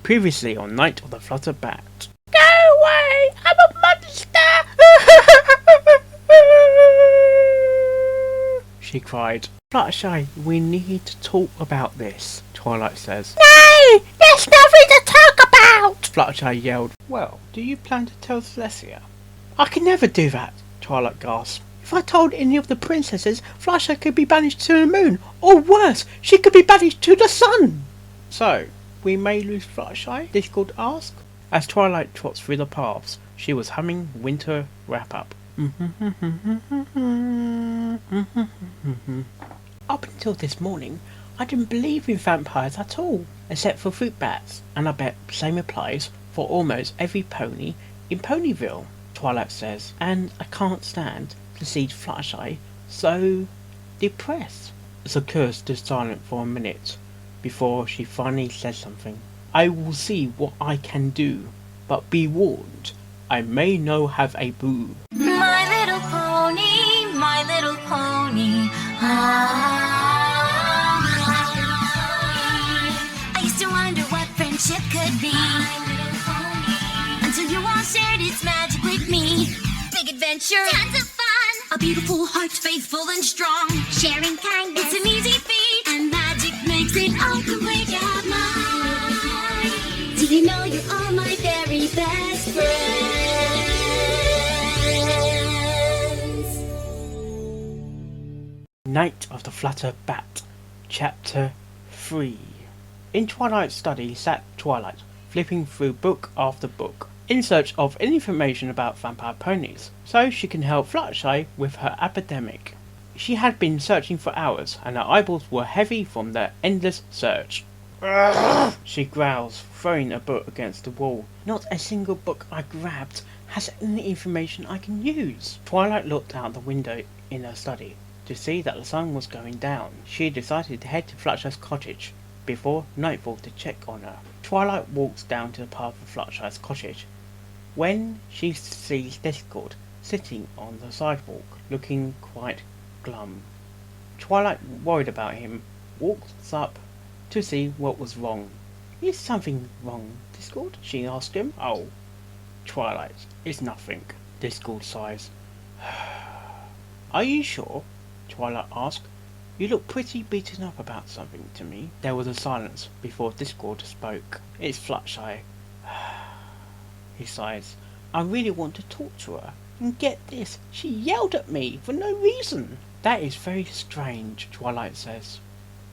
Previously on Night of the Flutterbat. Go away! I'm a monster! She cried. Fluttershy, we need to talk about this, Twilight says. No! There's nothing to talk about! Fluttershy yelled. Well, do you plan to tell Celestia? I can never do that, Twilight gasped. If I told any of the princesses, Fluttershy could be banished to the moon, or worse, she could be banished to the sun. So, we may lose Fluttershy? Discord asked. As Twilight trots through the paths, she was humming Winter Wrap-Up. Up until this morning, I didn't believe in vampires at all, except for fruit bats, and I bet same applies for almost every pony in Ponyville, Twilight says, and I can't stand to see Fluttershy so depressed. Sakura stood silent for a minute before she finally said something. I will see what I can do, but be warned, I may now have a boo. My little pony, my little pony. I used to wonder what friendship could be, until you all shared its magic with me. Big adventure, tons of fun, a beautiful heart, faithful and strong. Sharing kindness, it's an easy feat, and magic makes it all complete. You're mine. Did you know you're all my very best friends? Night of the Flutterbat, Chapter 3. In Twilight's study sat Twilight, flipping through book after book, in search of information about vampire ponies, so she can help Fluttershy with her epidemic. She had been searching for hours, and her eyeballs were heavy from their endless search. She growls, throwing a book against the wall. Not a single book I grabbed has any information I can use. Twilight looked out the window in her study to see that the sun was going down. She decided to head to Fluttershy's cottage before nightfall to check on her. Twilight walks down to the path of Fluttershy's cottage when she sees Discord sitting on the sidewalk, looking quite glum. Twilight, worried about him, walks up to see what was wrong. Is something wrong, Discord? She asked him. Oh, Twilight, it's nothing. Discord sighs. Are you sure? Twilight asked. You look pretty beaten up about something to me. There was a silence before Discord spoke. It's Fluttershy. He sighs. I really want to talk to her. And get this, she yelled at me for no reason. That is very strange, Twilight says.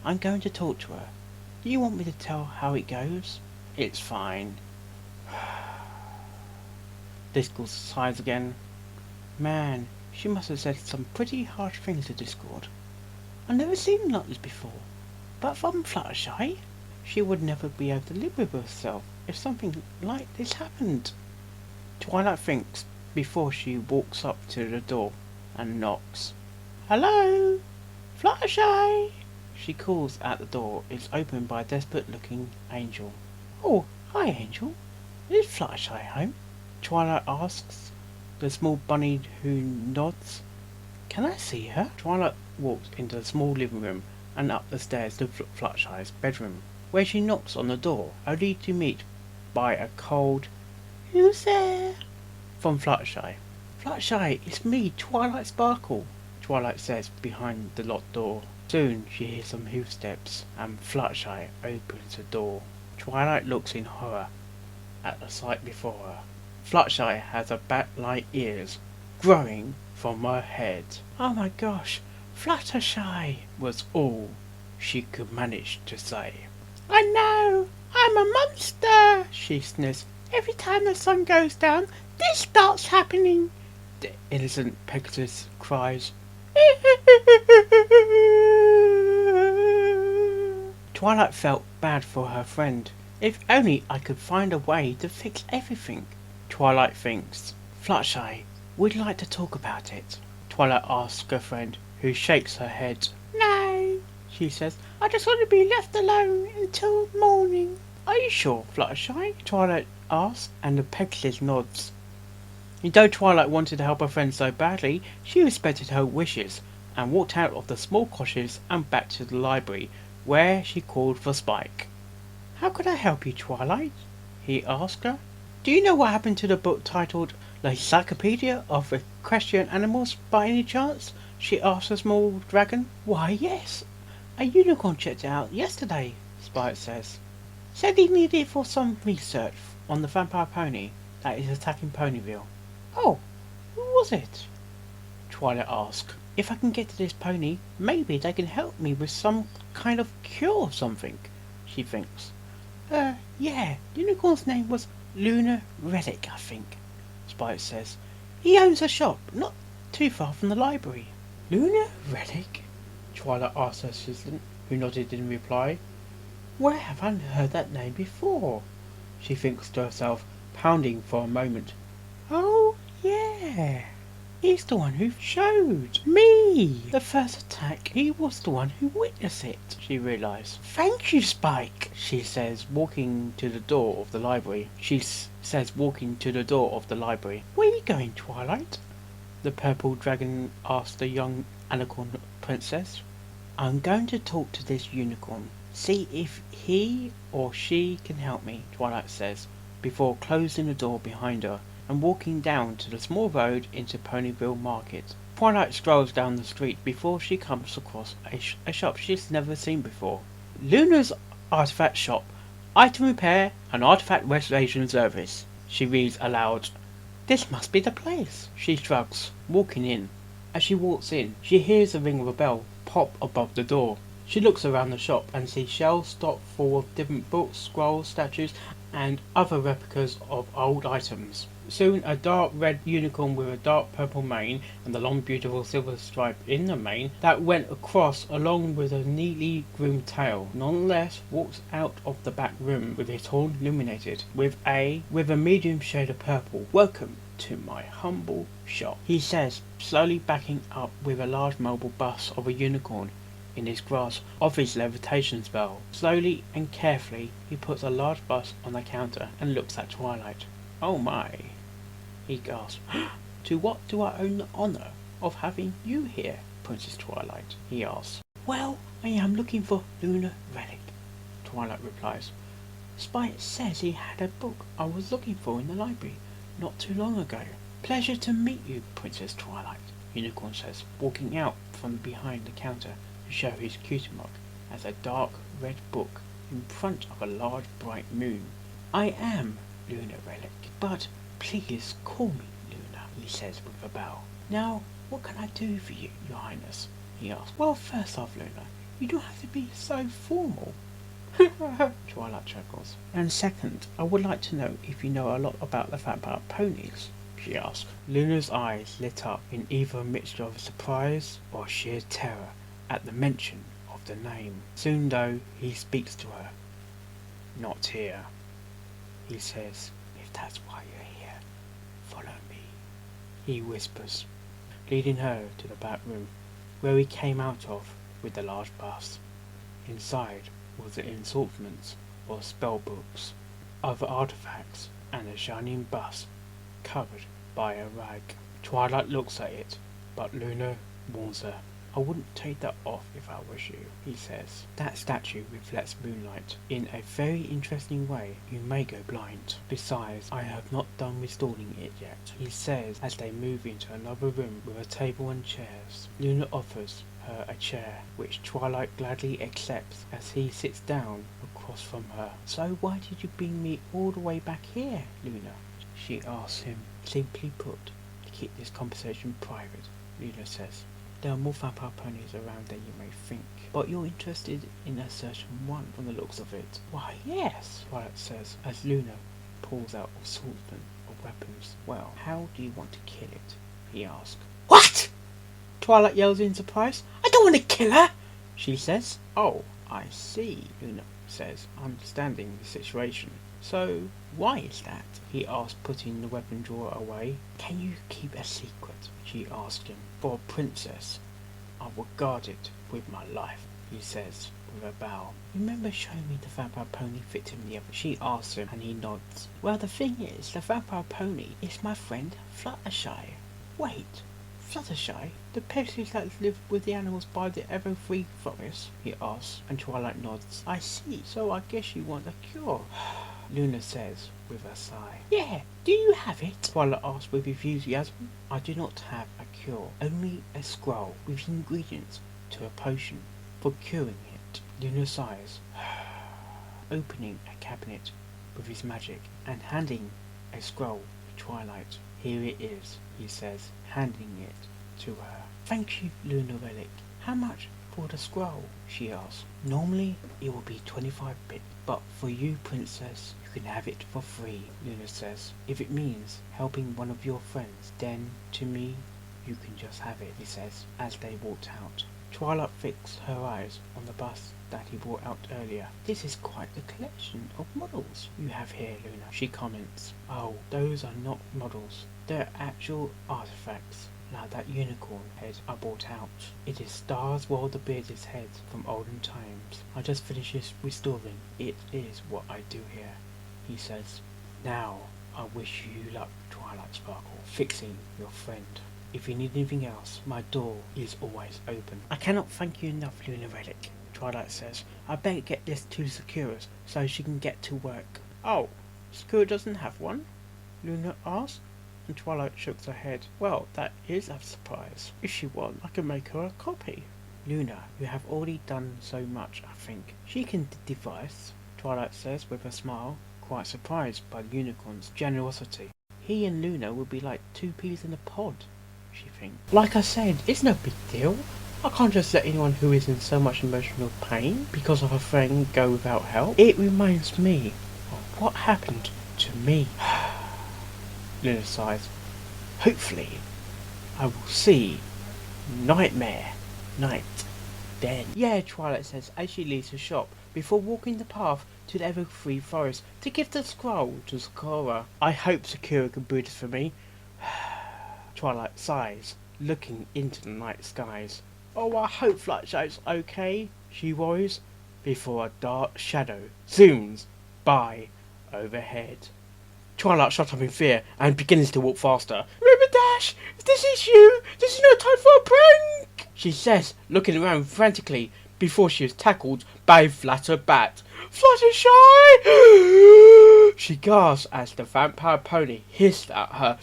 I'm going to talk to her. Do you want me to tell how it goes? It's fine. Discord sighs again. Man, she must have said some pretty harsh things to Discord. I've never seen her like this before. But from Fluttershy, she would never be able to live with herself if something like this happened. Twilight thinks before she walks up to the door and knocks. Hello? Fluttershy? She calls at the door. It's opened by a desperate-looking Angel. Oh, hi, Angel. Is Fluttershy home? Twilight asks. The small bunny who nods. Can I see her? Twilight walks into the small living room and up the stairs to Fluttershy's bedroom, where she knocks on the door, only to meet by a cold "Who's there?" from Fluttershy. Fluttershy, it's me, Twilight Sparkle, Twilight says behind the locked door. Soon she hears some hoofsteps and Fluttershy opens the door. Twilight looks in horror at the sight before her. Fluttershy has a bat-like ears growing from her head. Oh my gosh, Fluttershy was all she could manage to say. I know, I'm a monster, she sniffs. Every time the sun goes down, this starts happening. The innocent Pegasus cries. Twilight felt bad for her friend. If only I could find a way to fix everything. Twilight thinks. Fluttershy, would you like to talk about it? Twilight asks her friend, who shakes her head. No, she says. I just want to be left alone until morning. Are you sure, Fluttershy? Twilight asks, and the Pegasus nods. Though Twilight wanted to help her friend so badly, she respected her wishes and walked out of the small cottage and back to the library, where she called for Spike. How could I help you, Twilight? He asked her. Do you know what happened to the book titled The Encyclopedia of Equestrian Animals by any chance? She asked the small dragon. Why, yes. A unicorn checked it out yesterday, Spite says. Said he needed it for some research on the vampire pony that is attacking Ponyville. Oh, who was it? Twilight asked. If I can get to this pony, maybe they can help me with some kind of cure or something, she thinks. Yeah, the unicorn's name was Lunar Relic, I think, Spite says. He owns a shop not too far from the library. Lunar Relic? Twilight asked her assistant, who nodded in reply. Where have I heard that name before? She thinks to herself, pounding for a moment. Oh, yeah. He's the one who showed me the first attack. He was the one who witnessed it, she realised. Thank you, Spike, she says, walking to the door of the library. Where are you going, Twilight? The purple dragon asked the young unicorn princess. I'm going to talk to this unicorn. See if he or she can help me, Twilight says, before closing the door behind her and walking down to the small road into Ponyville Market. Twilight strolls down the street before she comes across a shop she's never seen before. Luna's Artifact Shop, Item Repair and Artifact Restoration Service, she reads aloud. This must be the place, she shrugs, walking in. As she walks in, she hears the ring of a bell pop above the door. She looks around the shop and sees shelves stocked full of different books, scrolls, statues and other replicas of old items. Soon a dark red unicorn with a dark purple mane and a long beautiful silver stripe in the mane that went across along with a neatly groomed tail nonetheless walks out of the back room with his horn illuminated with a medium shade of purple. Welcome to my humble shop, he says, slowly backing up with a large mobile bust of a unicorn in his grasp of his levitation spell. Slowly and carefully he puts a large bust on the counter and looks at Twilight. Oh my, he gasps. To what do I owe the honour of having you here, Princess Twilight? He asks. Well, I am looking for Lunar Relic, Twilight replies. Spite says he had a book I was looking for in the library not too long ago. Pleasure to meet you, Princess Twilight, Unicorn says, walking out from behind the counter to show his cutie mark as a dark red book in front of a large bright moon. I am Lunar Relic, but please call me Luna, he says with a bow. Now, what can I do for you, Your Highness? He asks. Well, first off, Luna, you don't have to be so formal. Twilight chuckles. And second, I would like to know if you know a lot about the vampire ponies, she asked. Luna's eyes lit up in either a mixture of surprise or sheer terror at the mention of the name. Soon, though, he speaks to her. Not here, he says. If that's why you're here, follow me, he whispers, leading her to the back room where he came out of with the large bust. Inside was the assortment of spell books, other artifacts, and a shining bust covered by a rag. Twilight looks at it, but Luna warns her. I wouldn't take that off if I was you, he says. That statue reflects moonlight in a very interesting way. You may go blind. Besides, I have not done restoring it yet, he says as they move into another room with a table and chairs. Luna offers her a chair, which Twilight gladly accepts as he sits down across from her. So why did you bring me all the way back here, Luna? She asks him. Simply put, to keep this conversation private, Luna says. There are more vampire ponies around than you may think, but you're interested in a certain one from the looks of it. Why, yes, Twilight says, as Luna pulls out an assortment of weapons. Well, how do you want to kill it? He asks. What? Twilight yells in surprise. I don't want to kill her, she says. Oh, I see, Luna says, understanding the situation. So, why is that? He asked, putting the weapon drawer away. Can you keep a secret? She asked him. For a princess, I will guard it with my life, he says, with a bow. Remember showing me the vampire pony victim the other? She asks him, and he nods. Well, the thing is, the vampire pony is my friend Fluttershy. Wait, Fluttershy, the pests that live with the animals by the ever-free forest? He asks, and Twilight nods. I see, so I guess you want a cure. Luna says with a sigh. Yeah, do you have it? Twilight asks with enthusiasm. I do not have a cure, only a scroll with ingredients to a potion for curing it. Luna sighs, opening a cabinet with his magic and handing a scroll to Twilight. Here it is, he says, handing it to her. Thank you, Luna Relic. How much for the scroll? She asks. Normally it will be 25 bits, but for you, Princess, you can have it for free, Luna says. If it means helping one of your friends, then to me, you can just have it, he says, as they walked out. Twilight fixed her eyes on the bust that he brought out earlier. This is quite the collection of models you have here, Luna, she comments. Oh, those are not models. They're actual artifacts, like that unicorn head I bought out. It is Star's World the Beard's head from olden times. I just finished restoring. It is what I do here, he says. Now, I wish you luck, Twilight Sparkle, fixing your friend. If you need anything else, my door is always open. I cannot thank you enough, Luna Relic, Twilight says. I better get this to Sakura's so she can get to work. Oh, Sakura doesn't have one? Luna asked, and Twilight shook her head. Well, that is a surprise. If she wants, I can make her a copy. Luna, you have already done so much, I think. She can devise, Twilight says with a smile, quite surprised by the unicorn's generosity. He and Luna will be like two peas in a pod, she thinks. Like I said, it's no big deal. I can't just let anyone who is in so much emotional pain because of a friend go without help. It reminds me of what happened to me. Luna sighs. Hopefully, I will see Nightmare Night then. Yeah, Twilight says as she leaves the shop before walking the path to the Evergreen Forest to give the scroll to Sakura. I hope Sakura can brew this for me. Twilight sighs, looking into the night skies. Oh, I hope Fluttershy's okay, she worries, before a dark shadow zooms by overhead. Twilight shut up in fear and begins to walk faster. River Dash, this is you! This is no time for a prank! She says, looking around frantically before she is tackled by Flutterbat. Fluttershy! She gasps as the vampire pony hissed at her.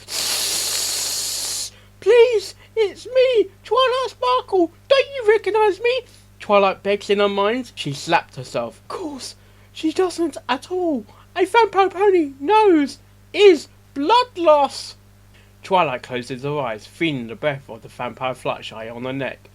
Please, it's me, Twilight Sparkle. Don't you recognise me? Twilight begs in her mind. She slapped herself. Of course, she doesn't at all. A vampire pony knows is blood loss. Twilight closes her eyes, feeling the breath of the vampire Fluttershy on her neck.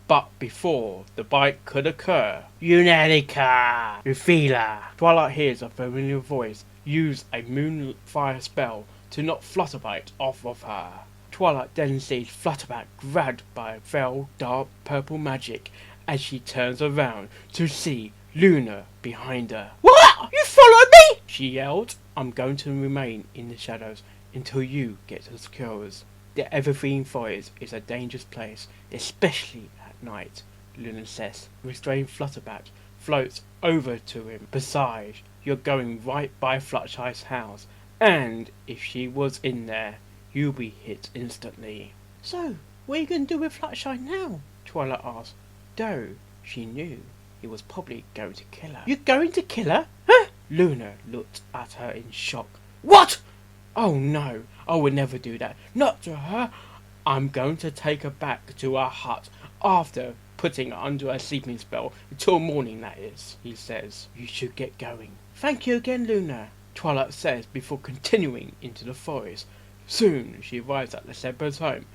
But before the bite could occur, Unanica, Refila. Twilight hears a familiar voice use a moonfire spell to knock Flutterbat off of her. Twilight then sees Flutterbat grabbed by a fell dark purple magic as she turns around to see Luna behind her. What? You followed me? She yelled. I'm going to remain in the shadows until you get to the Sakura's. The Evergreen Forest is a dangerous place, especially at night, Luna says. Restrained Flutterbat floats over to him. Besides, you're going right by Fluttershy's house, and if she was in there, you'll be hit instantly. So, what are you going to do with Fluttershy now? Twilight asked, though she knew he was probably going to kill her. You're going to kill her? Huh? Luna looked at her in shock. What? Oh no, I would never do that. Not to her. I'm going to take her back to our hut after putting her under a sleeping spell until morning, that is, he says. You should get going. Thank you again, Luna, Twilight says before continuing into the forest. Soon she arrives at the zebra's home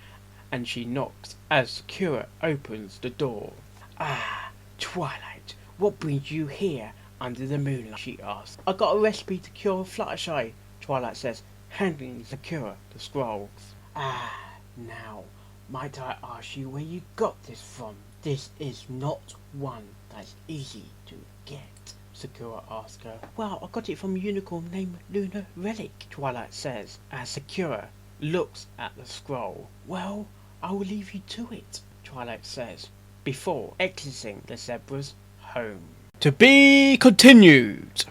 and she knocks as Sakura opens the door. Ah, Twilight, what brings you here under the moonlight? She asks. I got a recipe to cure Fluttershy, Twilight says, handing Sakura the scrolls. Ah, now, might I ask you where you got this from? This is not one that's easy to get, Sakura asks her. Well, I got it from a unicorn named Luna Relic, Twilight says, as Sakura looks at the scroll. Well, I will leave you to it, Twilight says, before exiting the zebra's home. To be continued.